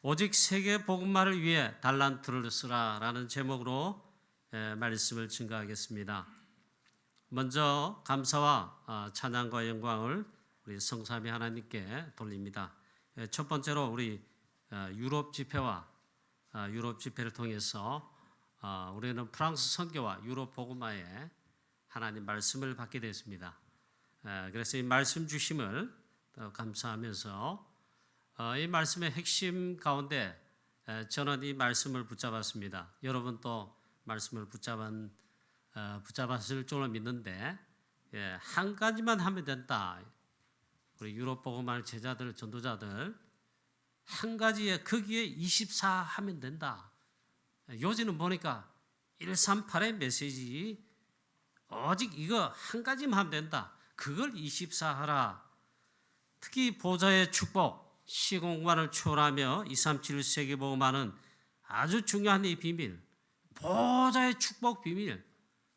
오직 세계 복음화를 위해 달란트를 쓰라라는 제목으로 말씀을 증거하겠습니다. 먼저 감사와 찬양과 영광을 우리 성삼위 하나님께 돌립니다. 첫 번째로 우리 유럽 집회와 유럽 집회를 통해서 우리는 프랑스 선교와 유럽 복음화에 하나님 말씀을 받게 됐습니다. 그래서 이 말씀 주심을 감사하면서 이 말씀의 핵심 가운데 저는 이 말씀을 붙잡았습니다. 여러분 또 말씀을 붙잡았을 줄로 믿는데 한 가지만 하면 된다. 우리 유럽 복음할 제자들, 전도자들 한 가지에 거기에 24 하면 된다. 요즘은 보니까 138의 메시지 오직 이거 한 가지만 하면 된다. 그걸 24 하라. 특히 보좌의 축복, 시공간을 초월하며 237 세계복음화는 아주 중요한 이 비밀, 보좌의 축복 비밀,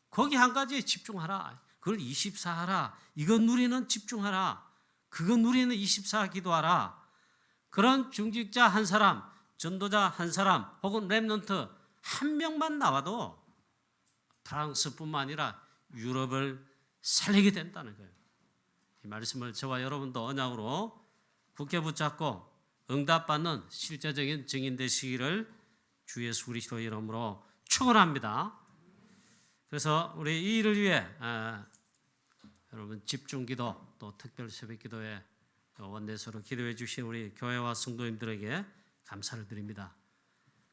거기 한 가지에 집중하라. 그걸 24 하라. 이거 누리는 집중하라. 그거 누리는 24 기도하라. 그런 중직자 한 사람, 전도자 한 사람, 혹은 렘넌트 한 명만 나와도 프랑스뿐만 아니라 유럽을 살리게 된다는 거예요. 이 말씀을 저와 여러분도 언약으로 굳게 붙잡고 응답받는 실제적인 증인 되시기를 주 예수 그리스도의 이름으로 축원합니다. 그래서 우리 이 일을 위해 여러분 집중기도 또 특별 새벽기도에 원내서로 기도해 주신 우리 교회와 성도님들에게 감사를 드립니다.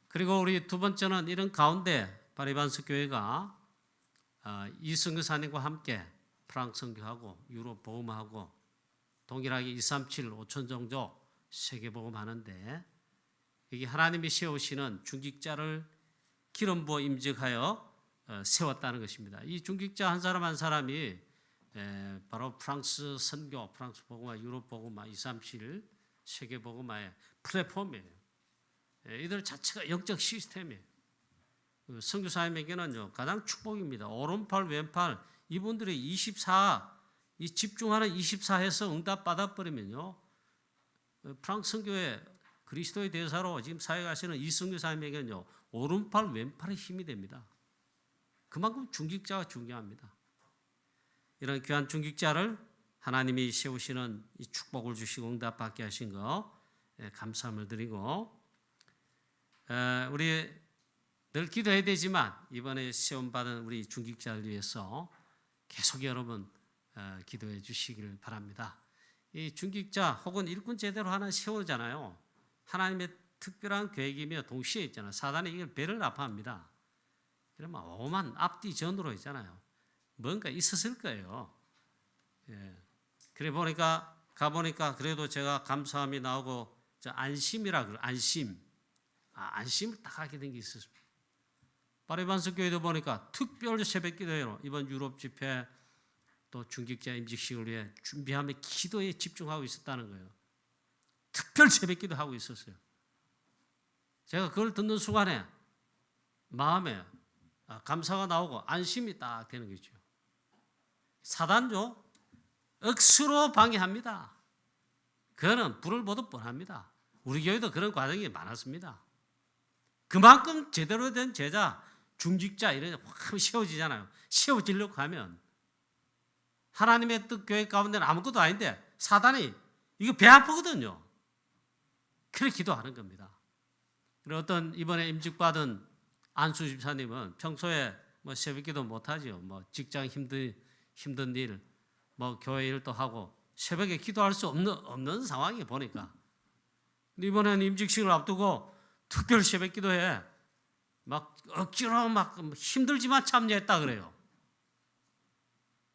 그리고 우리 두 번째는 이런 가운데 바리반스 교회가 이승교사님과 함께 프랑스 선교하고 유럽 복음하고 동일하게 237, 5천 종족 세계 복음하는데 이게 하나님이 세우시는 중직자를 기름 부어 임직하여 세웠다는 것입니다. 이 중직자 한 사람 한 사람이 바로 프랑스 선교, 프랑스 복음화, 유럽 복음화, 237 세계 복음화의 플랫폼이에요. 이들 자체가 영적 시스템이에요. 선교사님에게는 가장 축복입니다. 오른팔 왼팔 이분들이 24 이 집중하는 24에서 응답 받아버리면요, 프랑스 선교회 그리스도의 대사로 지금 사역하시는 이 선교사님에게는요 오른팔 왼팔의 힘이 됩니다. 그만큼 중직자가 중요합니다. 이런 귀한 중직자를 하나님이 세우시는 이 축복을 주시고 응답받게 하신 거 감사함을 드리고, 우리 늘 기도해야 되지만 이번에 시험받은 우리 중직자를 위해서 계속 여러분 기도해 주시기를 바랍니다. 이 중직자 혹은 일꾼 제대로 하나 세우잖아요. 하나님의 특별한 계획이며 동시에 있잖아요. 사단이 이걸 배를 아파합니다. 그러면 오만 앞뒤 전으로 있잖아요. 뭔가 있었을 거예요. 그래 보니까 가보니까 그래도 제가 감사함이 나오고 안심이라 그래요. 안심을 딱 하게 된 게 있었습니다. 바리반스 교회도 보니까 특별 새벽기도회로 이번 유럽 집회 또 중직자 임직식을 위해 준비하며 기도에 집중하고 있었다는 거예요. 특별 새벽기도 하고 있었어요. 제가 그걸 듣는 순간에 마음에 감사가 나오고 안심이 딱 되는 거죠. 사단죠, 억수로 방해합니다. 그거는 불을 보듯 뻔합니다. 우리 교회도 그런 과정이 많았습니다. 그만큼 제대로 된 제자, 중직자 이런 게 확 세워지잖아요. 세워지려고 하면 하나님의 뜻 교회 가운데는 아무것도 아닌데 사단이 이거 배 아프거든요. 그렇게 기도하는 겁니다. 그리고 어떤 이번에 임직받은 안수 집사님은 평소에 뭐 새벽기도 못하죠. 뭐 직장 힘든 일, 뭐 교회 일도 하고 새벽에 기도할 수 없는 상황이 보니까 이번에는 임직식을 앞두고 특별 새벽기도에 막 억지로 막 힘들지만 참여했다 그래요.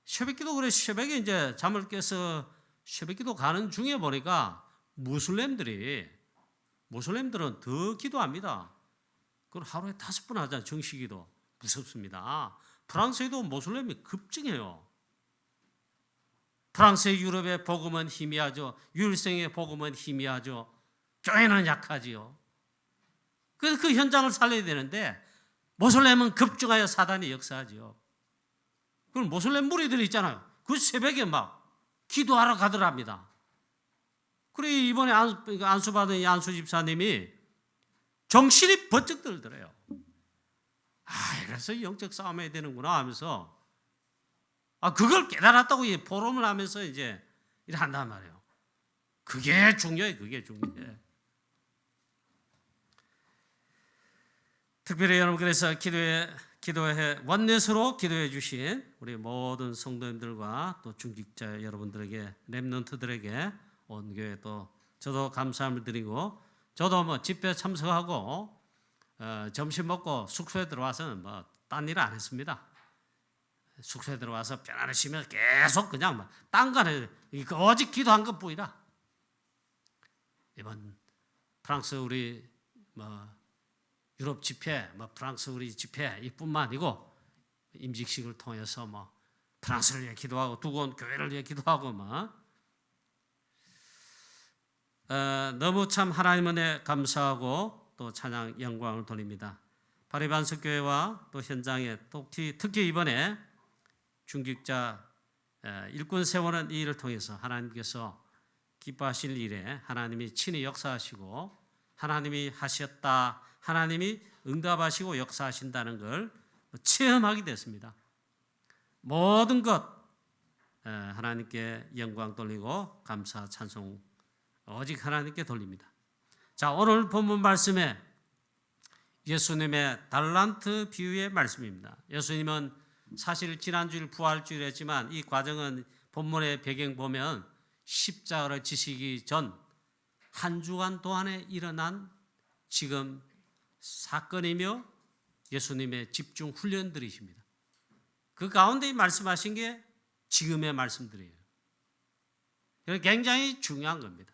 새벽기도 그래 새벽에 이제 잠을 깨서 새벽기도 가는 중에 보니까 무슬림들은 더 기도합니다. 그걸 하루에 5번 하잖아요. 정식기도. 무섭습니다. 프랑스에도 무슬림이 급증해요. 프랑스의 유럽의 복음은 희미하죠. 유일성의 복음은 희미하죠. 교회는 약하지요. 그래서 그 현장을 살려야 되는데 무슬림은 급증하여 사단이 역사하지요. 그럼 무슬림 무리들이 있잖아요. 그 새벽에 막 기도하러 가더랍니다. 그래 이번에 안수받은 이 안수 집사님이 정신이 번쩍 들더래요. 그래서 영적 싸움해야 되는구나 하면서 그걸 깨달았다고 포럼을 하면서 이제 이래 한단 말이에요. 그게 중요해. 그게 중요해. 특별히 여러분 그래서 기도해 원넷으로 기도해 주신 우리 모든 성도님들과 또 중직자 여러분들에게 렘넌트들에게 온 교회 또 저도 감사함을 드리고 저도 뭐 집회 참석하고 점심 먹고 숙소에 들어와서는 뭐 딴 일 안 했습니다. 숙소에 들어와서 편안히 쉬면서 계속 그냥 막 딴 거 안 해요. 오직 기도한 것뿐이라. 이번 프랑스 우리 뭐 유럽 집회, 뭐 프랑스 우리 집회 이뿐만 아니고 임직식을 통해서 뭐 프랑스를 위해 기도하고 두 곳 교회를 위해 기도하고 너무 참 하나님 은혜 감사하고 또 찬양 영광을 돌립니다. 파리반석 교회와 또 현장에 특히 이번에 중직자 일꾼 세우는 이 일을 통해서 하나님께서 기뻐하실 일에 하나님이 친히 역사하시고 하나님이 하셨다, 하나님이 응답하시고 역사하신다는 걸 체험하게 됐습니다. 모든 것 하나님께 영광 돌리고 감사 찬송 오직 하나님께 돌립니다. 자, 오늘 본문 말씀에 예수님의 달란트 비유의 말씀입니다. 예수님은 사실 지난주일 부활주일 했지만 이 과정은 본문의 배경 보면 십자가를 지시기 전 한 주간 동안에 일어난 지금 사건이며 예수님의 집중 훈련들이십니다. 그 가운데 말씀하신 게 지금의 말씀들이에요. 굉장히 중요한 겁니다.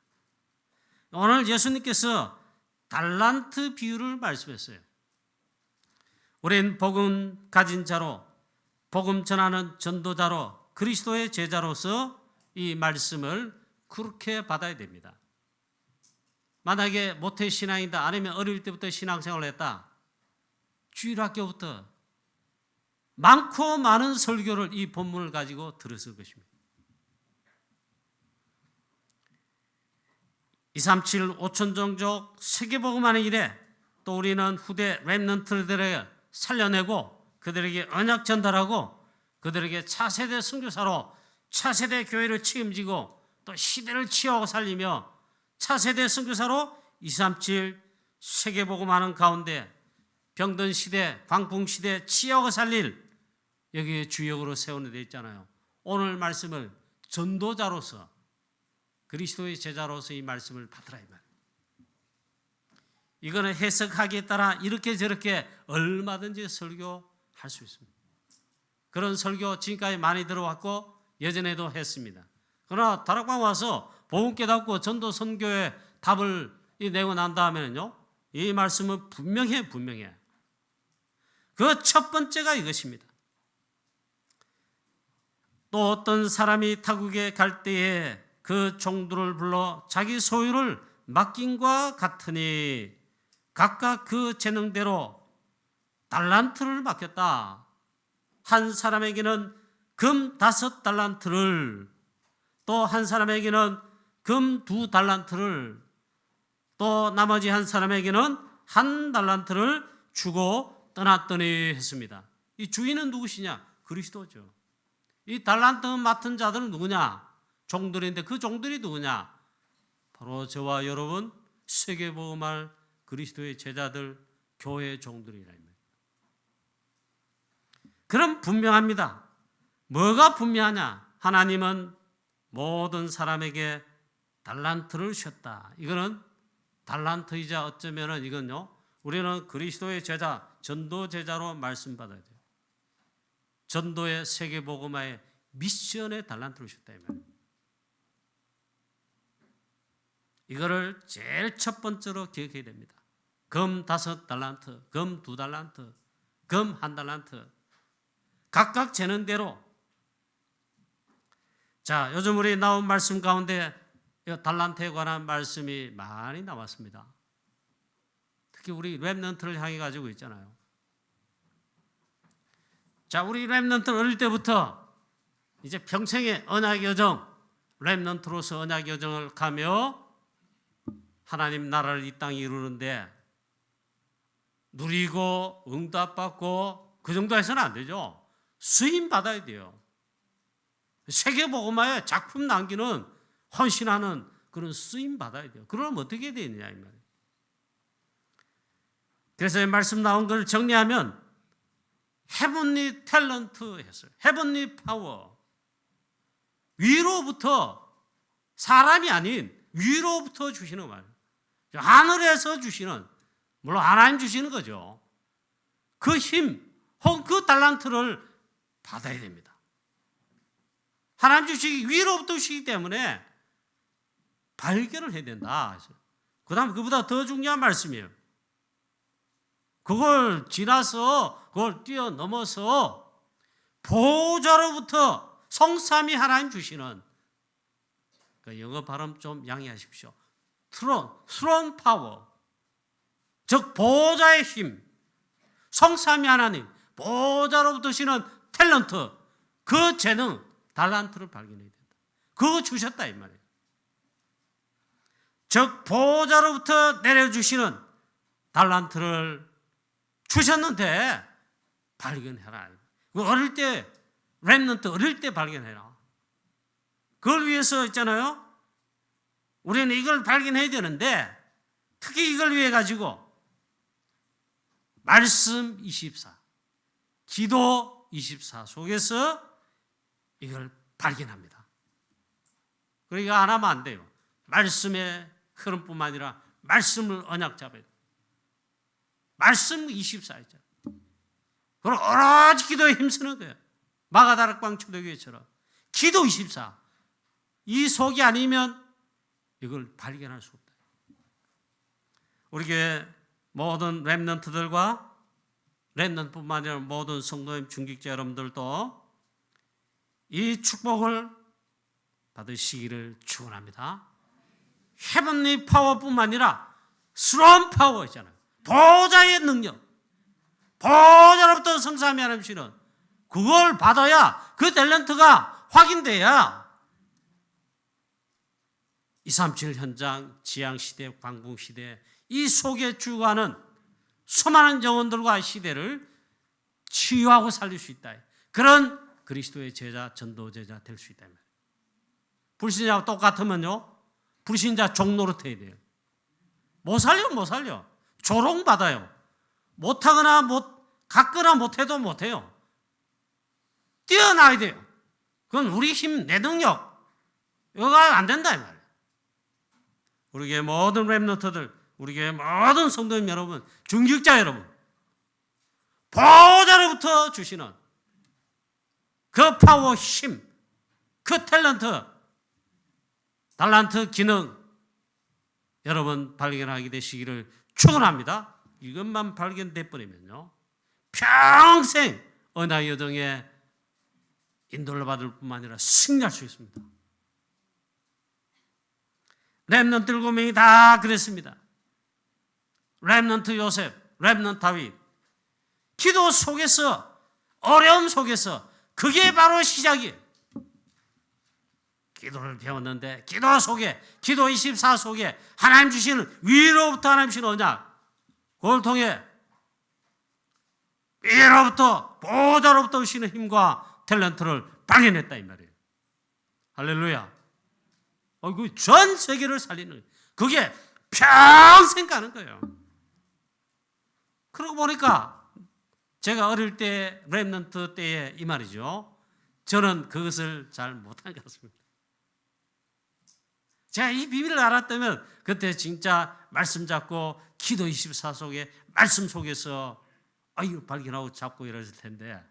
오늘 예수님께서 달란트 비유를 말씀했어요. 우린 복음 가진 자로, 복음 전하는 전도자로, 그리스도의 제자로서 이 말씀을 그렇게 받아야 됩니다. 만약에 모태신앙이다 아니면 어릴 때부터 신앙생활을 했다, 주일학교부터 많고 많은 설교를 이 본문을 가지고 들었을 것입니다. 237 5천 종족 세계복음하는 일에 또 우리는 후대 렘넌트들에게 살려내고 그들에게 언약 전달하고 그들에게 차세대 선교사로 차세대 교회를 책임지고 또 시대를 치유하고 살리며 차세대 선교사로 237 세계복음하는 가운데 병든 시대, 광풍 시대 치유하고 살릴 여기에 주역으로 세우는 데 있잖아요. 오늘 말씀을 전도자로서 그리스도의 제자로서 이 말씀을 받으라 이 말. 이거는 해석하기에 따라 이렇게 저렇게 얼마든지 설교할 수 있습니다. 그런 설교 지금까지 많이 들어왔고 예전에도 했습니다. 그러나 다락방 와서 복음 깨닫고 전도 선교의 답을 내고 난 다음에는요, 이 말씀은 분명해. 그 첫 번째가 이것입니다. 또 어떤 사람이 타국에 갈 때에 그 종들을 불러 자기 소유를 맡김과 같으니 각각 그 재능대로 달란트를 맡겼다. 한 사람에게는 금 5달란트를, 또 한 사람에게는 금 2달란트를, 또 나머지 한 사람에게는 1달란트를 주고 떠났더니 했습니다. 이 주인은 누구시냐? 그리스도죠. 이 달란트 맡은 자들은 누구냐? 종들인데 그 종들이 누구냐? 바로 저와 여러분 세계복음할 그리스도의 제자들, 교회의 종들이라. 그럼 분명합니다. 뭐가 분명하냐? 하나님은 모든 사람에게 달란트를 주셨다. 이거는 달란트이자 어쩌면은 이건요, 우리는 그리스도의 제자, 전도 제자로 말씀받아야 돼요. 전도의 세계복음화의 미션의 달란트를 주셨다. 이거를 제일 첫 번째로 기억해야 됩니다. 금 5달란트, 금 2달란트, 금 1달란트. 각각 재능대로. 자, 요즘 우리 나온 말씀 가운데 달란트에 관한 말씀이 많이 나왔습니다. 특히 우리 렘넌트를 향해 가지고 있잖아요. 자, 우리 렘넌트 어릴 때부터 이제 평생의 언약 여정, 렘넌트로서 언약 여정을 가며 하나님 나라를 이 땅에 이루는데 누리고 응답받고 그 정도 해서는 안 되죠. 쓰임 받아야 돼요. 세계복음화에 작품 남기는 헌신하는 그런 쓰임 받아야 돼요. 그러면 어떻게 되느냐 이 말이에요. 그래서 이 말씀 나온 걸 정리하면 헤븐리 탤런트 했어요. 헤븐리 파워. 위로부터 사람이 아닌 위로부터 주시는 말이에요. 하늘에서 주시는, 물론 하나님 주시는 거죠. 그 힘 혹은 그 달란트를 받아야 됩니다. 하나님 주시기 위로부터 주시기 때문에 발견을 해야 된다. 그 다음 그보다 더 중요한 말씀이에요. 그걸 지나서 그걸 뛰어넘어서 보좌로부터 성삼위 하나님 주시는, 그 영어 발음 좀 양해하십시오. 트론 파워, 즉 보좌의 힘, 성삼위 하나님 보좌로부터 주시는 탤런트, 그 재능, 달란트를 발견해야 된다. 그거 주셨다 이 말이에요. 즉 보좌로부터 내려주시는 달란트를 주셨는데 발견해라. 어릴 때 렘넌트 어릴 때 발견해라. 그걸 위해서 있잖아요. 우리는 이걸 발견해야 되는데 특히 이걸 위해 가지고 말씀 24, 기도 24 속에서 이걸 발견합니다. 그러니까 안 하면 안 돼요. 말씀의 흐름뿐만 아니라 말씀을 언약 잡아야 돼요. 말씀 24 있잖아요. 그럼 오로지 기도에 힘쓰는 거예요. 마가다락방 초대교회처럼 기도 24. 이 속이 아니면 이걸 발견할 수 없다. 우리 교회 모든 렘넌트들과 렘넌트뿐만 아니라 모든 성도님 중직자 여러분들도 이 축복을 받으시기를 축원합니다. 헤븐리 파워뿐만 아니라 스론 파워 있잖아요. 보좌의 능력, 보좌로부터 성삼위 하나님 주시는 그걸 받아야 그 탤런트가 확인돼야 237 현장, 지향시대, 광풍시대 이 속에 주가는 수많은 영혼들과 시대를 치유하고 살릴 수 있다. 그런 그리스도의 제자, 전도제자 될 수 있다. 불신자와 똑같으면요, 불신자 종노릇 해야 돼요. 못 살려. 조롱받아요. 못하거나 갖거나 못해도 못해요. 뛰어나야 돼요. 그건 우리 힘, 내 능력 이거가 안 된다 이 말이에요. 우리 교회 모든 렘넌트들, 우리 교회 모든 성도님 여러분, 중직자 여러분, 보좌로부터 주시는 그 파워, 힘, 그 탤런트, 달란트, 기능 여러분 발견하게 되시기를 축원합니다. 이것만 발견돼 버리면요, 평생 언약 여정에 인도를 받을 뿐만 아니라 승리할 수 있습니다. 렘넌트 7명이 다 그랬습니다. 렘넌트 요셉, 렘넌트 다윗. 기도 속에서, 어려움 속에서 그게 바로 시작이에요. 기도를 배웠는데 기도 속에, 기도 24 속에 하나님 주시는 위로부터 하나님 주시는 언약, 그걸 통해 위로부터 보좌로부터 오시는 힘과 탤런트를 발견했다 이 말이에요. 할렐루야. 그 전 세계를 살리는 거예요. 그게 평생 가는 거예요. 그러고 보니까 제가 어릴 때 렘넌트 때에 이 말이죠. 저는 그것을 잘 못한 것 같습니다. 제가 이 비밀을 알았다면 그때 진짜 말씀 잡고 기도 24 속에 말씀 속에서 발견하고 잡고 이랬을 텐데,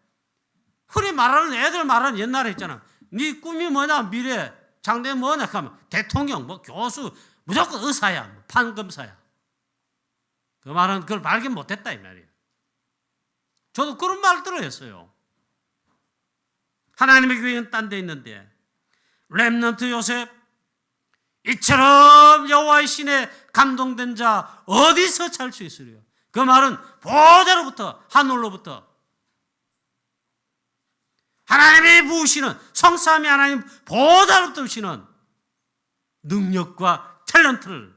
흔히 말하는 애들 말하는 옛날에 있잖아. 네 꿈이 뭐냐, 미래 장래 뭐냐 하면 대통령, 교수, 무조건 의사야, 판검사야. 그 말은 그걸 발견 못했다 이 말이에요. 저도 그런 말 들어했어요. 하나님의 교회는 딴 데 있는데 렘넌트 요셉, 이처럼 여호와의 신에 감동된 자 어디서 찾을 수 있으리요? 그 말은 보좌로부터, 하늘로부터 하나님이 부으시는, 성삼위 하나님 보좌로부터 오시는 능력과 탤런트를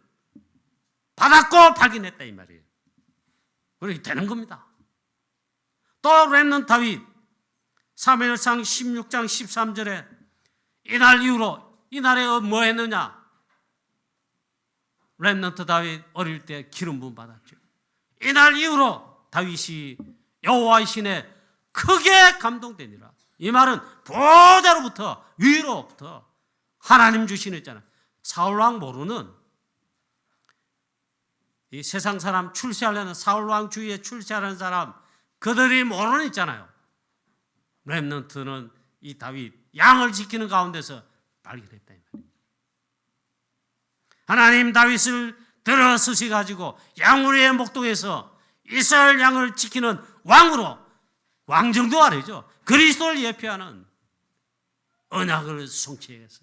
받았고 발견했다 이 말이에요. 그렇게 되는 겁니다. 또 렘넌트 다윗 사무엘상 16장 13절에 이날 이후로 이날에 뭐 했느냐? 렘넌트 다윗 어릴 때 기름 부음 받았죠. 이날 이후로 다윗이 여호와의 신에 크게 감동되니라. 이 말은 보좌로부터 위로부터 하나님 주신 있잖아요. 사울왕 모르는 이 세상 사람 출세하려는 사울왕 주위에 출세하는 사람 그들이 모르는 있잖아요. 렘넌트는 이 다윗 양을 지키는 가운데서 발견했다. 하나님 다윗을 들어서시 가지고 양우리의 목동에서 이스라엘 양을 지키는 왕으로 왕정도 아니죠. 그리스도를 예표하는 언약을 성취해서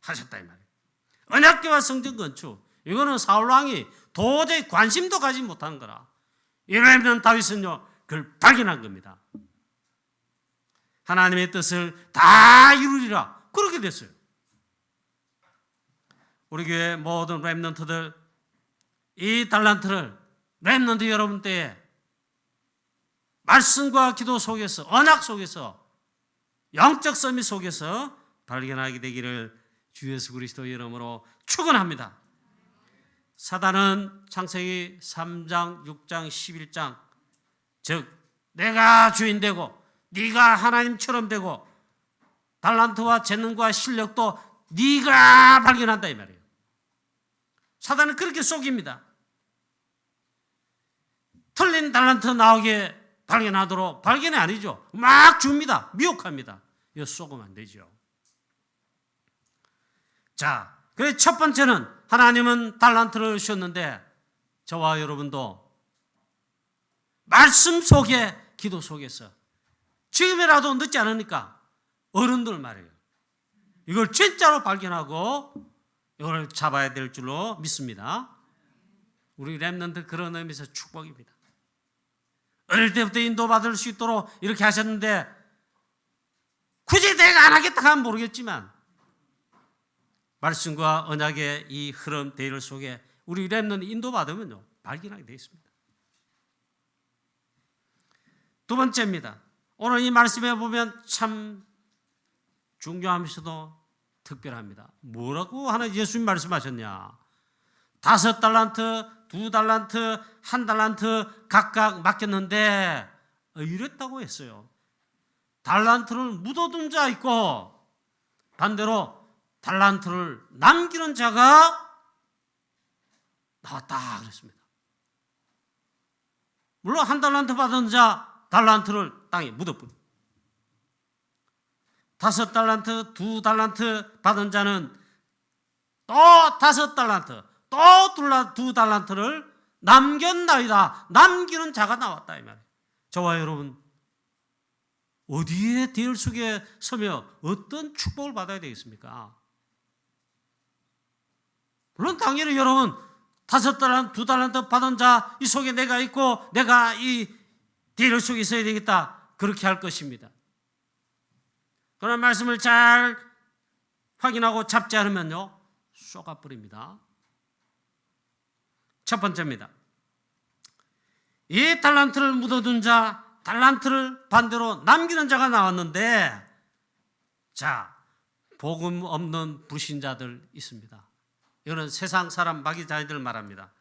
하셨다 이 말이에요. 언약궤와 성전 건축 이거는 사울왕이 도저히 관심도 가지 못한 거라. 이러면 다윗은요 그걸 발견한 겁니다. 하나님의 뜻을 다 이루리라 그렇게 됐어요. 우리 교회 모든 렘넌트들 이 달란트를 렘넌트 여러분 때에 말씀과 기도 속에서 언약 속에서 영적 서밋 속에서 발견하게 되기를 주 예수 그리스도 이름으로 축원합니다. 사단은 창세기 3장, 6장, 11장 즉 내가 주인 되고 네가 하나님처럼 되고 달란트와 재능과 실력도 네가 발견한다 이 말이에요. 사단은 그렇게 속입니다. 틀린 달란트 나오게 발견하도록 발견이 아니죠. 막 줍니다. 미혹합니다. 이거 속으면 안 되죠. 자, 그래서 첫 번째는 하나님은 달란트를 주셨는데 저와 여러분도 말씀 속에 기도 속에서 지금이라도 늦지 않으니까 어른들 말이에요. 이걸 진짜로 발견하고 이걸 잡아야 될 줄로 믿습니다. 우리 렘넌트 그런 의미에서 축복입니다. 어릴 때부터 인도받을 수 있도록 이렇게 하셨는데 굳이 내가 안 하겠다 하면 모르겠지만 말씀과 언약의 이 흐름 대열 속에 우리 렘넌트 인도받으면요 발견하게 되어 있습니다. 두 번째입니다. 오늘 이 말씀에 보면 참 중요하면서도 특별합니다. 뭐라고 하나 예수님 말씀하셨냐? 5달란트, 2달란트, 1달란트 각각 맡겼는데 이랬다고 했어요. 달란트를 묻어둔 자 있고 반대로 달란트를 남기는 자가 나왔다 그랬습니다. 물론 1달란트 받은 자 달란트를 땅에 묻어버려. 5달란트, 2달란트 받은 자는 또 5달란트, 또 2달란트를 남겼나이다. 남기는 자가 나왔다 이 말이에요. 저와 여러분 어디에 대열 속에 서며 어떤 축복을 받아야 되겠습니까? 물론 당연히 여러분 5달란트, 2달란트 받은 자 이 속에 내가 있고 내가 이 대열 속에 있어야 되겠다. 그렇게 할 것입니다. 그런 말씀을 잘 확인하고 잡지 않으면요 쏘가버립니다. 첫 번째입니다. 이 달란트를 묻어둔 자, 달란트를 반대로 남기는 자가 나왔는데 자, 복음 없는 불신자들 있습니다. 이거는 세상 사람 마귀자들 말합니다.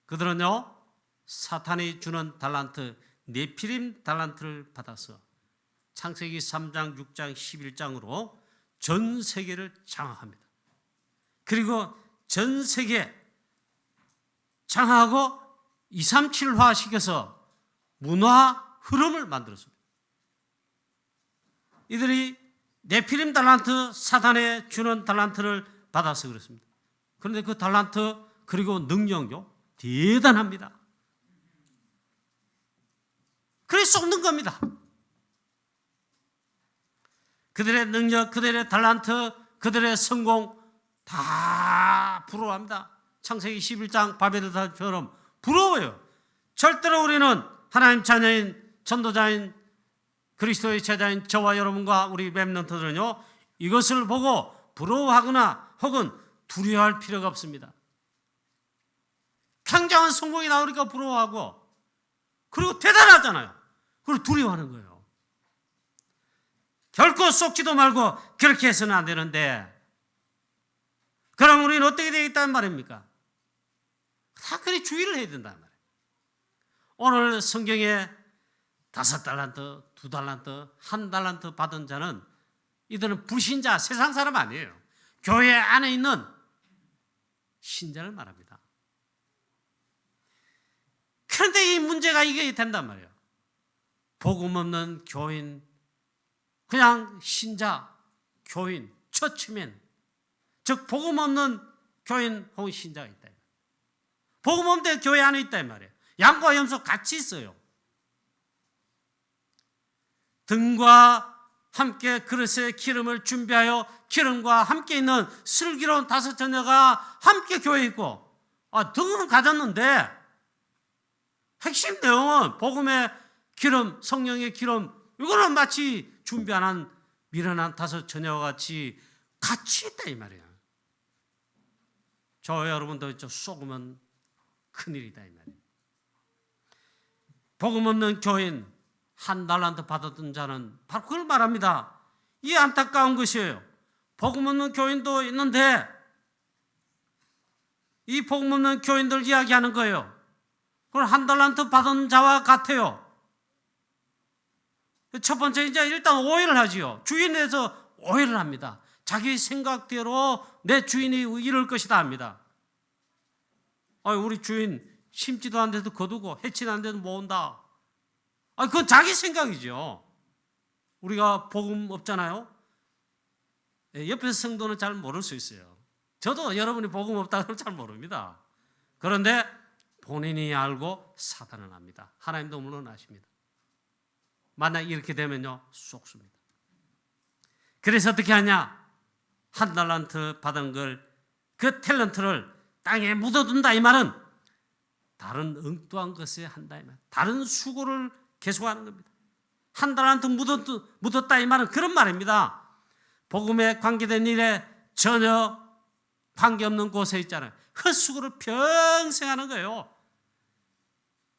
그들은요 사탄이 주는 달란트 네피림 달란트를 받아서 창세기 3장, 6장, 11장으로 전 세계를 장악합니다. 그리고 전 세계 장악하고 237화 시켜서 문화 흐름을 만들었습니다. 이들이 네피림 달란트, 사단에 주는 달란트를 받아서 그렇습니다. 그런데 그 달란트 그리고 능력요 대단합니다. 그래서 쏟는 겁니다. 그들의 능력, 그들의 달란트, 그들의 성공 다 부러워합니다. 창세기 11장 바벨탑처럼 부러워요. 절대로 우리는 하나님 자녀인 전도자인 그리스도의 제자인 저와 여러분과 우리 렘넌트들은요 이것을 보고 부러워하거나 혹은 두려워할 필요가 없습니다. 굉장한 성공이 나오니까 부러워하고 그리고 대단하잖아요. 그리고 두려워하는 거예요. 결코 속지도 말고 그렇게 해서는 안 되는데, 그럼 우리는 어떻게 되겠다는 말입니까? 다 그리 주의를 해야 된단 말이에요. 오늘 성경에 5달란트, 2달란트, 1달란트 받은 자는 이들은 불신자, 세상 사람 아니에요. 교회 안에 있는 신자를 말합니다. 그런데 이 문제가 이게 된단 말이에요. 복음 없는 교인, 그냥 신자, 교인, 처치맨, 즉 복음 없는 교인 혹은 신자가 있다. 복음 없는 교회 안에 있다 이 말이에요. 양과 염소 같이 있어요. 등과 함께 그릇에 기름을 준비하여 기름과 함께 있는 슬기로운 5 처녀가 함께 교회에 있고, 등은 가졌는데 핵심 내용은 복음의 기름, 성령의 기름, 이거는 마치 준비 안 한 미련한 5 처녀와 같이 있다 이 말이에요. 저 여러분도 쏘으면 큰일이다 이 말이에요. 복음 없는 교인, 1달란트 받았던 자는 바로 그걸 말합니다. 이 안타까운 것이에요. 복음 없는 교인도 있는데 이 복음 없는 교인들 이야기하는 거예요. 그걸 1달란트 받은 자와 같아요. 첫 번째 이제 일단 오해를 하지요. 주인에 대해서 오해를 합니다. 자기 생각대로 내 주인이 이럴 것이다 합니다. 우리 주인 심지도 않는데도 거두고 해치도 않는데도 모은다. 그건 자기 생각이죠. 우리가 복음 없잖아요. 옆에서 성도는 잘 모를 수 있어요. 저도 여러분이 복음 없다고 하면 잘 모릅니다. 그런데 본인이 알고 사단은 압니다. 하나님도 물론 아십니다. 만약 이렇게 되면요, 쏙습니다. 그래서 어떻게 하냐? 1달란트 받은 걸, 그 탤런트를 땅에 묻어둔다 이 말은 다른 엉뚱한 것에 한다 이 말, 다른 수고를 계속하는 겁니다. 1달란트 묻었다 이 말은 그런 말입니다. 복음에 관계된 일에 전혀 관계없는 곳에 있잖아요. 헛수고를 평생 하는 거예요.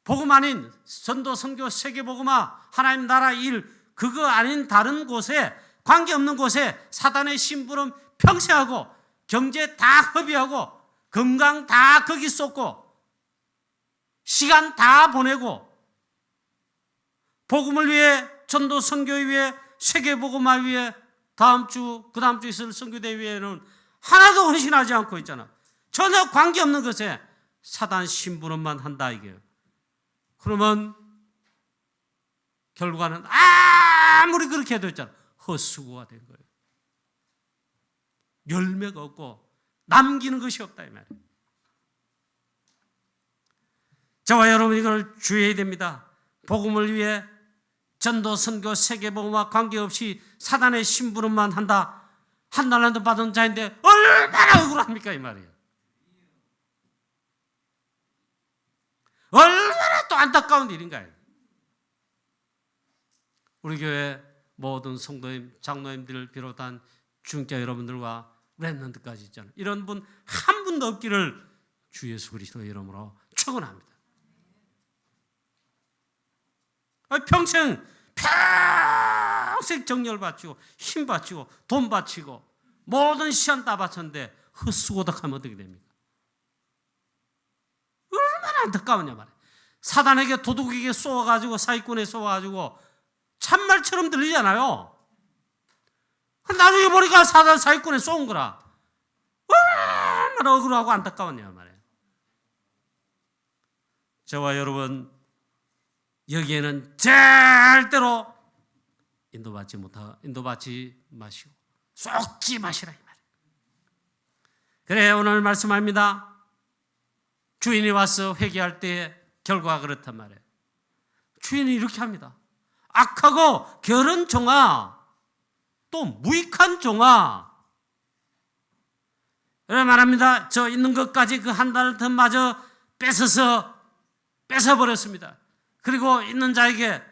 복음 아닌 전도, 선교, 세계복음화, 하나님 나라 일, 그거 아닌 다른 곳에, 관계없는 곳에 사단의 심부름 평생 하고, 경제 다 허비하고, 건강 다 거기 쏟고, 시간 다 보내고, 복음을 위해, 전도 선교 위해, 세계복음화 위해, 다음 주, 그 다음 주 있을 선교대 위에는 하나도 헌신하지 않고 있잖아. 전혀 관계없는 것에 사단 심부름만 한다 이게요. 그러면 결과는 아무리 그렇게 해도 있잖아, 헛수고가 된 거예요. 열매가 없고 남기는 것이 없다 이 말이에요. 저와 여러분 이걸 주의해야 됩니다. 복음을 위해 전도, 선교, 세계복음과 관계없이 사단의 심부름만 한다. 1달란트 받은 자인데 얼마나 억울합니까 이 말이에요. 얼마나 또 안타까운 일인가요. 우리 교회 모든 성도님, 장로님들을 비롯한 중자 여러분들과 렘넌트까지 있잖아요. 이런 분 한 분도 없기를 주 예수 그리스도의 이름으로 축원합니다. 평생 정열 바치고 힘 바치고 돈 바치고 모든 시간 다 바쳤는데 헛수고덕하면 어떻게 됩니까? 얼마나 안타까우냐 말이에요. 사단에게, 도둑에게 쏘아가지고, 사기꾼에 쏘아가지고 참말처럼 들리잖아요. 나중에 보니까 사단 사기꾼에 쏘은 거라. 얼마나 억울하고 안타까웠냐 말이에요. 저와 여러분 여기에는 절대로 인도받지 마시고 쏟지 마시라 이 말이에요. 그래 오늘 말씀합니다. 주인이 와서 회개할 때 결과가 그렇단 말이에요. 주인이 이렇게 합니다. 악하고 게으른 종아, 또 무익한 종아. 그래 말합니다. 저 있는 것까지 그 1달란트마저 뺏어버렸습니다. 그리고 있는 자에게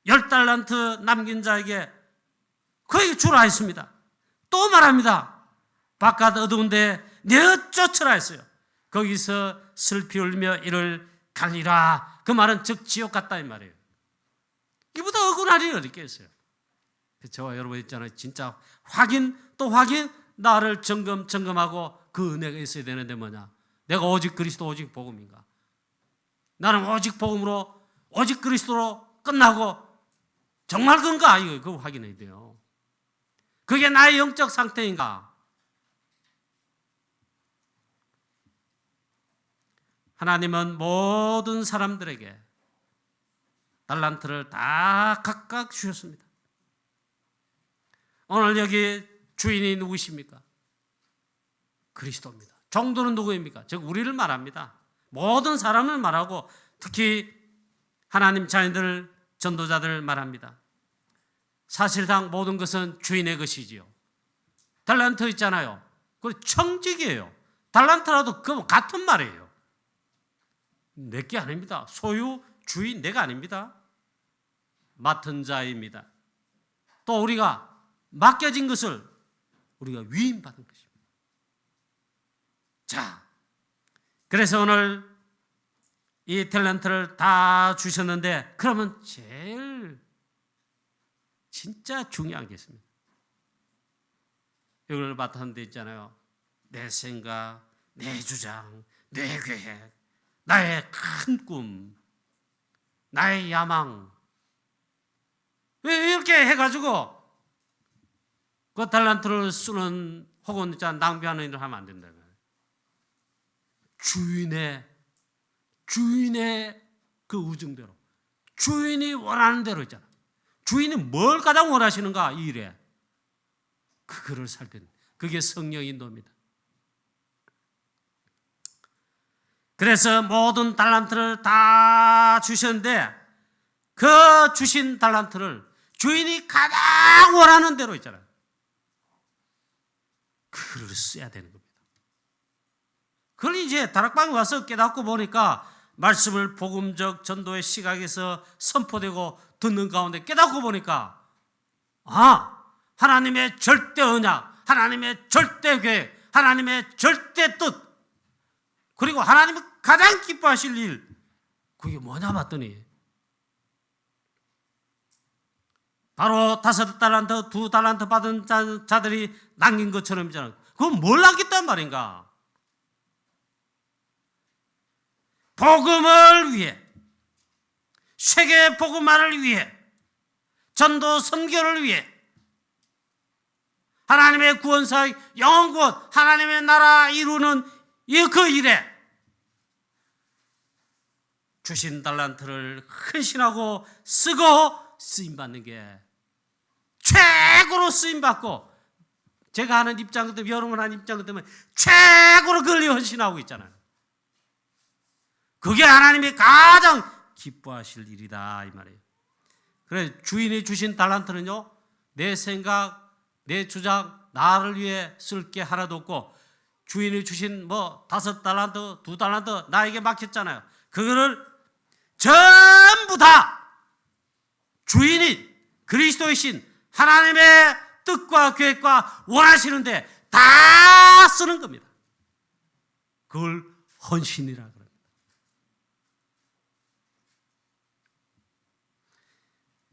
10달란트 남긴 자에게 거기 주라 했습니다. 또 말합니다. 바깥 어두운데 내어 쫓으라 했어요. 거기서 슬피 울며 이를 갈리라. 그 말은 즉 지옥 같다 이 말이에요. 이보다 억울한 일이 어디 있겠어요. 저와 여러분 있잖아요. 진짜 확인 또 확인, 나를 점검하고 그 은혜가 있어야 되는데 뭐냐? 내가 오직 그리스도 오직 복음인가? 나는 오직 복음으로 오직 그리스도로 끝나고 정말 그런가? 이거 그거 확인해야 돼요. 그게 나의 영적 상태인가? 하나님은 모든 사람들에게 달란트를 다 각각 주셨습니다. 오늘 여기 주인이 누구십니까? 그리스도입니다. 종도는 누구입니까? 즉 우리를 말합니다. 모든 사람을 말하고 특히 하나님 자녀들, 전도자들을 말합니다. 사실상 모든 것은 주인의 것이지요. 달란트 있잖아요. 그리고 청직이에요. 달란트라도 그 같은 말이에요. 내게 아닙니다. 소유, 주인, 내가 아닙니다. 맡은 자입니다. 또 우리가 맡겨진 것을 우리가 위임받은 것입니다. 자, 그래서 오늘 이 탤런트를 다 주셨는데 그러면 제일 진짜 중요한 게 있습니다. 이걸 맡았는 데 있잖아요. 내 생각, 내 주장, 내 계획, 나의 큰 꿈, 나의 야망. 왜 이렇게 해가지고 그 달란트를 쓰는 혹은 낭비하는 일을 하면 안 된다. 주인의 그 우정대로, 주인이 원하는 대로 있잖아. 주인이 뭘 가장 원하시는가 이 일에 그거를 살 때는 그게 성령 인도입니다. 그래서 모든 달란트를 다 주셨는데 그 주신 달란트를 주인이 가장 원하는 대로 있잖아요. 그걸 써야 되는 겁니다. 그걸 이제 다락방에 와서 깨닫고 보니까 말씀을 복음적 전도의 시각에서 선포되고 듣는 가운데 깨닫고 보니까 하나님의 절대 언약, 하나님의 절대 계획, 하나님의 절대 뜻, 그리고 하나님이 가장 기뻐하실 일, 그게 뭐냐 봤더니 바로 5달란트, 2달란트 받은 자들이 남긴 것처럼이잖아요. 그건 뭘 남겼단 말인가? 복음을 위해, 세계 복음화를 위해, 전도 선교를 위해, 하나님의 구원사역, 영원구원, 하나님의 나라 이루는 그 일에 주신 달란트를 헌신하고 쓰고 쓰임받는 게 최고로 쓰임받고, 제가 하는 입장 때문에, 여러분 하는 입장 때문에 최고로 그걸 헌신하고 있잖아요. 그게 하나님이 가장 기뻐하실 일이다 이 말이에요. 그래 주인이 주신 달란트는요, 내 생각, 내 주장, 나를 위해 쓸 게 하나도 없고, 주인이 주신 5달란트, 2달란트 나에게 맡겼잖아요. 그거를 전부 다 주인이 그리스도이신 하나님의 뜻과 계획과 원하시는데 다 쓰는 겁니다. 그걸 헌신이라 그럽니다.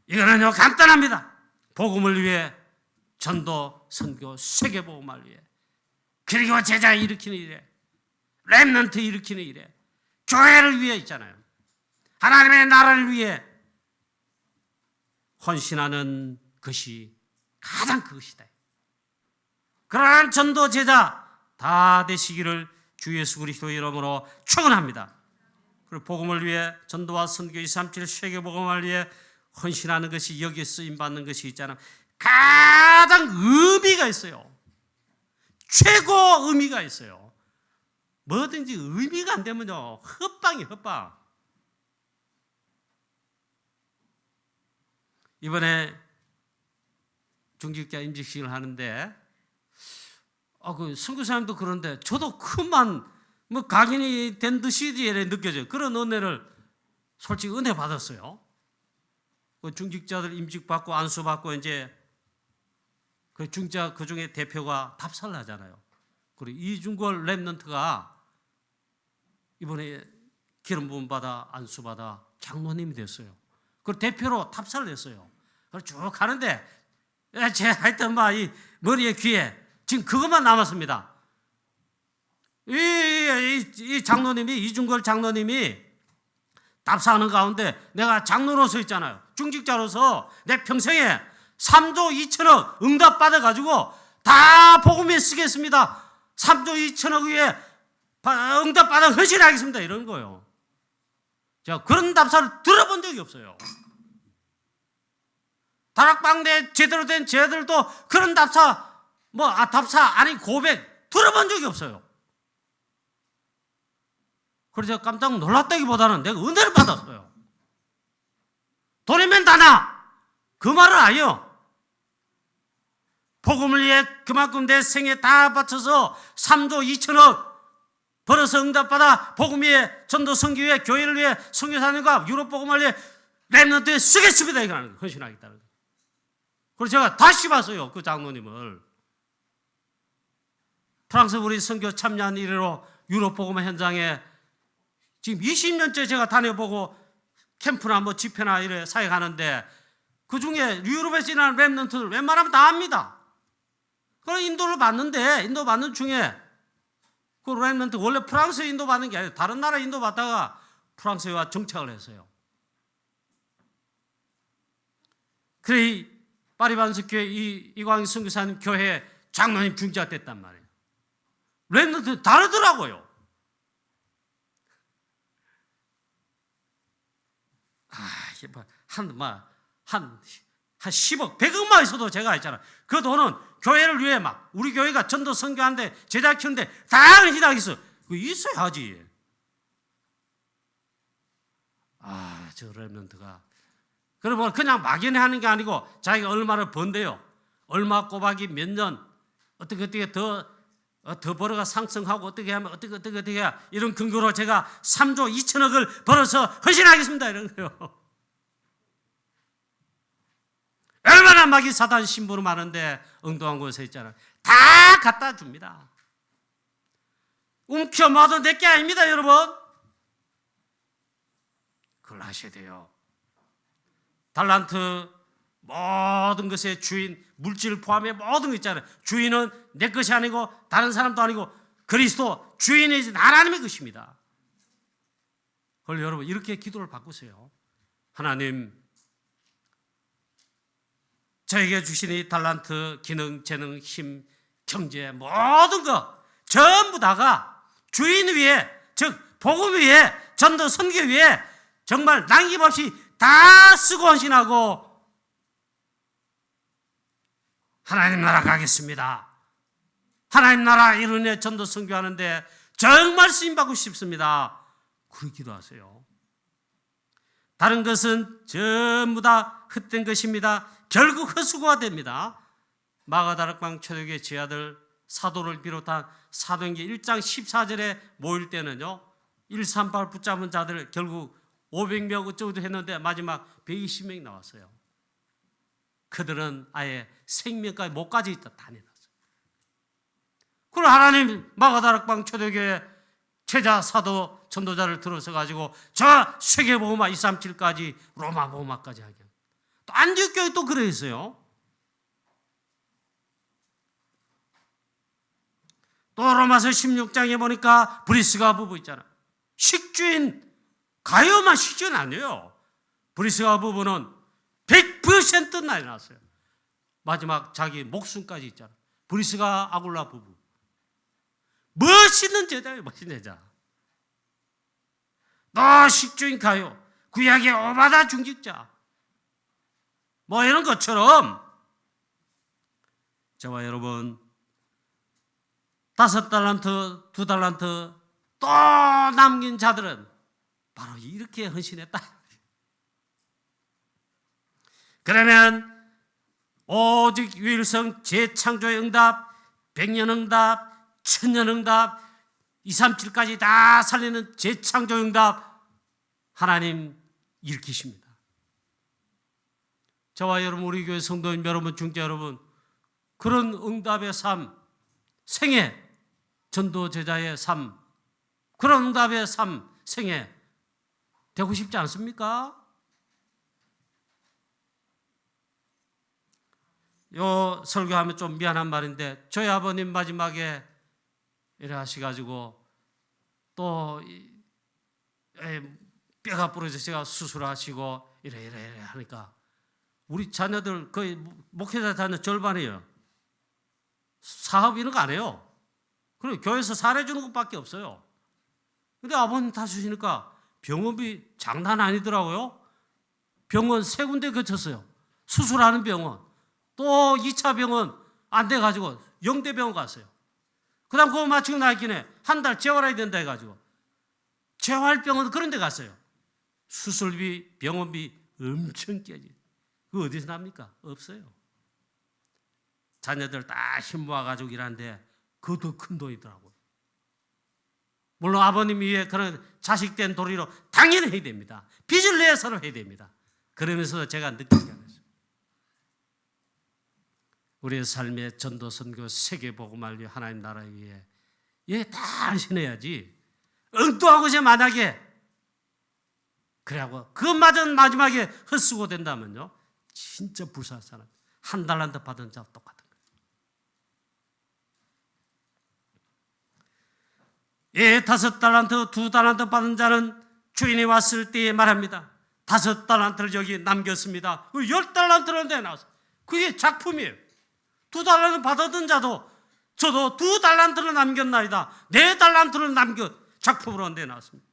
이거는요 간단합니다. 복음을 위해, 전도, 선교, 세계복음을 위해, 그리고 제자 일으키는 일에, 렘넌트 일으키는 일에, 교회를 위해 있잖아요. 하나님의 나라를 위해 헌신하는 것이 가장 그것이다. 그러한 전도 제자 다 되시기를 주 예수 그리스도의 이름으로 축원합니다. 그리고 복음을 위해, 전도와 선교 237 세계복음을 위해 헌신하는 것이 여기에 쓰임받는 것이 있잖아요. 가장 의미가 있어요. 최고 의미가 있어요. 뭐든지 의미가 안 되면요 헛방이에요, 헛방. 이번에 중직자 임직식을 하는데 그 선교사님도 그런데 저도 그만 각인이 된 듯이 느껴져요. 그런 은혜를 솔직히 은혜 받았어요. 그 중직자들 임직 받고 안수 받고 이제 그 중직자 그 중에 대표가 답사를 하잖아요. 그리고 이중걸 렘넌트가 이번에 기름 부음 받아 안수받아 장로님이 됐어요. 그 대표로 탑사를 했어요. 그걸 쭉 가는데 제 하여튼 이 머리에 귀에 지금 그것만 남았습니다. 이 장로님이 이중걸 장로님이 납사하는 가운데 내가 장로로서 있잖아요. 중직자로서 내 평생에 3조 2천억 응답 받아가지고 다 복음에 쓰겠습니다. 3조 2천억 위에 응답 받아 헌신하겠습니다. 이런 거예요. 제가 그런 답사를 들어본 적이 없어요. 다락방대 제대로 된 제들도 그런 답사 답사 아니 고백 들어본 적이 없어요. 그래서 제가 깜짝 놀랐다기보다는 내가 은혜를 받았어요. 돈이면 다나 그 말은 아니요. 복음을 위해 그만큼 내 생에 다 바쳐서 3조 2천억 벌어서 응답받아 복음 위해 전도 선교 위해 교회를 위해 선교사님과 유럽 복음을 위해 렘넌트에 쓰겠습니다. 이거 하는 거 헌신하겠다는 거. 그래서 제가 다시 봤어요. 그 장로님을. 프랑스 우리 선교 참여한 이래로 유럽 복음 현장에 지금 20년째 제가 다녀보고 캠프나 집회나 이래 사역하는데 그중에 유럽에서 일하는 렘넌트들 웬만하면 다 압니다. 그럼 인도를 받는데 인도 받는 중에 그 렘넌트 원래 프랑스에 인도 받는 게 아니라 다른 나라 인도 받다가 프랑스에 와 정착을 했어요. 그래 파리반스 교회 이광희 선교사님 교회 장로님 중지가 됐단 말이에요. 렘넌트 다르더라고요. 한 10억, 100억만 있어도 제가 있잖아. 그 돈은 교회를 위해 우리 교회가 전도 선교하는데 제자 키우는데 다 헌신하겠어. 그거 있어야지. 저 렘넌트가. 그러면 그냥 막연히 하는 게 아니고 자기가 얼마를 번대요. 얼마 꼬박이 몇 년, 어떻게 더 벌어가 상승하고 어떻게 하면 어떻게 해야 이런 근거로 제가 3조 2천억을 벌어서 헌신하겠습니다. 이런 거요. 얼마나 마귀 사단 신부로 많은데 엉뚱한 곳에 있잖아요. 다 갖다 줍니다. 움켜 모아도 내게 아닙니다, 여러분. 그걸 하셔야 돼요. 달란트 모든 것의 주인, 물질을 포함해 모든 것 있잖아요. 주인은 내 것이 아니고 다른 사람도 아니고 그리스도 주인이신 하나님의 것입니다. 그걸 여러분 이렇게 기도를 바꾸세요. 하나님, 저에게 주신 이 달란트, 기능, 재능, 힘, 경제 모든 것 전부 다가 주인 위에, 즉 복음 위에, 전도 선교 위에 정말 남김없이 다 쓰고 헌신하고 하나님 나라 가겠습니다. 하나님 나라 이룬에 전도 선교하는데 정말 쓰임받고 싶습니다. 그렇게 기도하세요. 다른 것은 전부 다 헛된 것입니다. 결국 헛수고가 됩니다. 마가다락방 초대교회 제자들 사도를 비롯한 사도행전 1장 14절에 모일 때는요, 138 붙잡은 자들 결국 500명 어쩌고도 했는데 마지막 120명이 나왔어요. 그들은 아예 생명까지 목까지 있다 다 내놨어요. 그리고 하나님 마가다락방 초대교회 제자 사도 전도자를 들어서 가지고 저 세계복음화 237까지 로마 복음화까지 하게. 또 안디옥 교회 또 그랬어요. 또 로마서 16장에 보니까 브리스가 부부 있잖아. 식주인 가요만 식주인 아니에요. 브리스가 부부는 100% 난리 났어요. 마지막 자기 목숨까지 있잖아. 브리스가 아굴라 부부. 멋있는 제자예요. 멋있는 제자. 너 식주인 가요. 구약의 오바다 중직자. 이런 것처럼 저와 여러분 5달란트, 2달란트 또 남긴 자들은 바로 이렇게 헌신했다. 그러면 오직 유일성 재창조의 응답, 100년 응답, 1000년 응답, 237까지 다 살리는 재창조 응답 하나님 일으키십니다. 저와 여러분, 우리 교회 성도님 여러분, 중재 여러분, 그런 응답의 삶, 생애, 전도 제자의 삶, 그런 응답의 삶, 생애 되고 싶지 않습니까? 요 설교하면 좀 미안한 말인데 저희 아버님 마지막에 이래 하셔가지고 또 뼈가 부러져서 수술하시고 이래 하니까 우리 자녀들 거의 목회자 자녀 절반이에요. 사업 이런 거 안 해요. 그리고 교회에서 살해주는 것밖에 없어요. 근데 아버님 다주시니까 병원비 장난 아니더라고요. 병원 3군데 거쳤어요. 수술하는 병원. 또 2차 병원 안 돼가지고 영대병원 갔어요. 그 다음 그거 마치고 나기네 한 달 재활해야 된다 해가지고 재활병원 그런 데 갔어요. 수술비, 병원비 엄청 깨지. 그거 어디서 납니까? 없어요. 자녀들 다 힘 모아가지고 일하는데 그것도 큰 돈이더라고요. 물론 아버님 위에 그런 자식된 도리로 당연히 해야 됩니다. 빚을 내서는 해야 됩니다. 그러면서 제가 느낀 게 있어요. 우리의 삶의 전도, 선교, 세계복음을 위해 하나님 나라 위해 얘 다 안신해야지. 엉뚱하고 제 만약에 그래하고 그것마저 마지막에 헛수고 된다면요 진짜 불쌍한 사람. 한 달란트 받은 자와 똑같은 거예요. 예, 5달란트, 2달란트 받은 자는 주인이 왔을 때에 말합니다. 5달란트를 여기 남겼습니다. 10달란트를 내놨어요. 그게 작품이에요. 2달란트 받았던 자도 저도 2달란트를 남겼나이다. 4달란트를 남겨 작품으로 내놨습니다.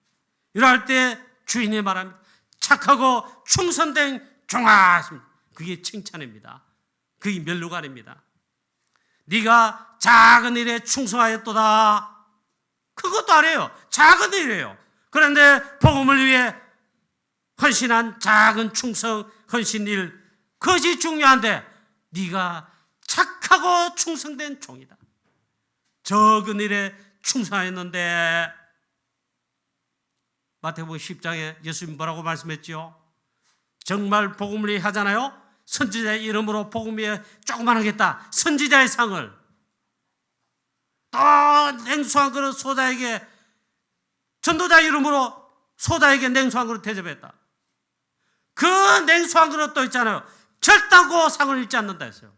이럴 때 주인이 말합니다. 착하고 충성된 종아. 그게 칭찬입니다. 그게 멸류가 아닙니다. 네가 작은 일에 충성하였도다. 그것도 아니에요. 작은 일이에요. 그런데 복음을 위해 헌신한 작은 충성, 헌신일 그것이 중요한데 네가 착하고 충성된 종이다. 적은 일에 충성했는데 마태복음 10장에 예수님 뭐라고 말씀했죠? 정말 복음을 위해 하잖아요. 선지자의 이름으로 복음 위해 조그만 하겠다. 선지자의 상을 또 냉수한 그릇 소자에게 전도자 이름으로 소자에게 냉수한 그릇 대접했다. 그 냉수한 그릇 또 있잖아요. 결단코 상을 잃지 않는다 했어요.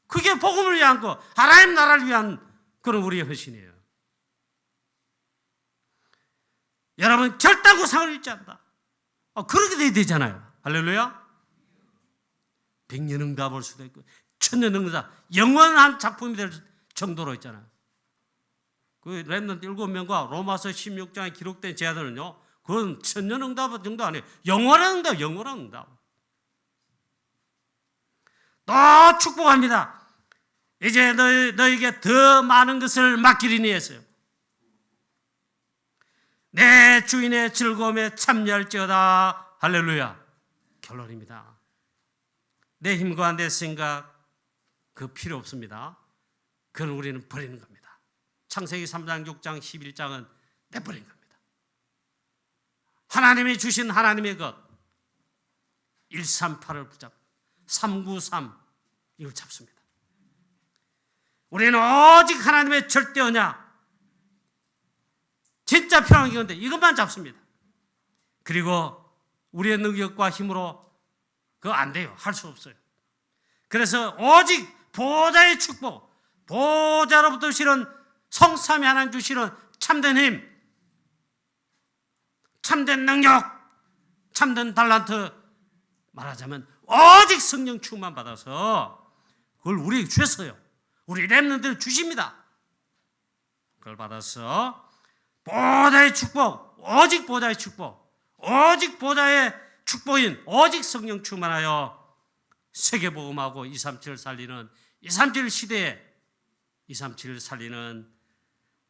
그게 복음을 위한 거, 하나님 나라를 위한 그런 우리의 헌신이에요. 여러분 결단코 상을 잃지 않는다. 그렇게 돼야 되잖아요. 할렐루야. 백년응답 수도 있고 천년응답 영원한 작품이 될 정도로 있잖아요. 그 렘넌트 7명과 로마서 16장에 기록된 제자들은요, 그건 천년응답 정도 아니에요. 영원한 응답, 영원한 응답. 또 축복합니다. 이제 너에게 더 많은 것을 맡기리니 했어요. 내 주인의 즐거움에 참여할지어다. 할렐루야. 결론입니다. 내 힘과 내 생각 그 필요 없습니다. 그건 우리는 버리는 겁니다. 창세기 3장, 6장, 11장은 내버린 겁니다. 하나님이 주신 하나님의 것 138을 붙잡고 393 이걸 잡습니다. 우리는 오직 하나님의 절대 언약 진짜 필요한 건데 이것만 잡습니다. 그리고 우리의 능력과 힘으로 그거 안 돼요. 할 수 없어요. 그래서 오직 보좌의 축복, 보좌로부터 실은 성삼위 하나님 주시는 참된 힘, 참된 능력, 참된 달란트, 말하자면 오직 성령 충만 받아서 그걸 우리에게 주셨어요. 우리 렘넌트들 주십니다. 그걸 받아서 보좌의 축복, 오직 보좌의 축복, 오직 보좌의 축복인 오직 성령 충만하여 세계복음하고 237을 살리는 237 시대에 237을 살리는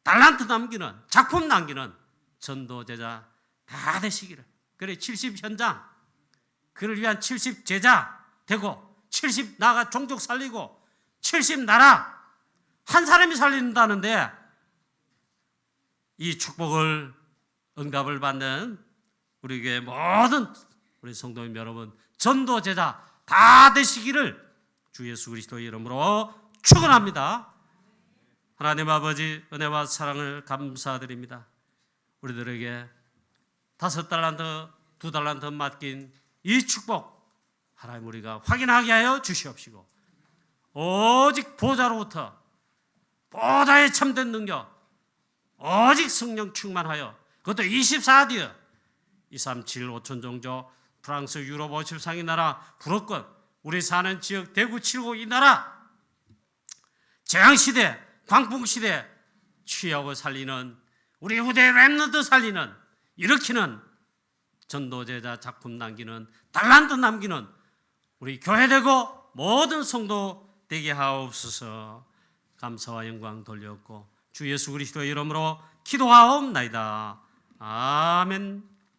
달란트 남기는 작품 남기는 전도 제자 다 되시기를. 그래 70 현장 그를 위한 70 제자 되고 70 나가 종족 살리고 70 나라 한 사람이 살린다는데 이 축복을 응답을 받는 우리 교회 모든 우리 성도님 여러분 전도 제자 다 되시기를 주 예수 그리스도의 이름으로 축원합니다. 하나님 아버지 은혜와 사랑을 감사드립니다. 우리들에게 5달란트, 2달란트 맡긴 이 축복 하나님 우리가 확인하게 하여 주시옵시고, 오직 보좌로부터 보다의 참된 능력, 오직 성령 충만하여, 그것도 24디어 237 5천 종족, 프랑스 유럽 50상위 나라, 불어권, 우리 사는 지역 대구 7구 이 나라, 재앙시대, 광풍시대 취하고 살리는 우리 후대 랩런트 살리는, 일으키는 전도제자 작품 남기는, 달란트 남기는 우리 교회되고 모든 성도 되게 하옵소서. 감사와 영광 돌렸고 주 예수 그리스도의 이름으로 기도하옵나이다. 아멘.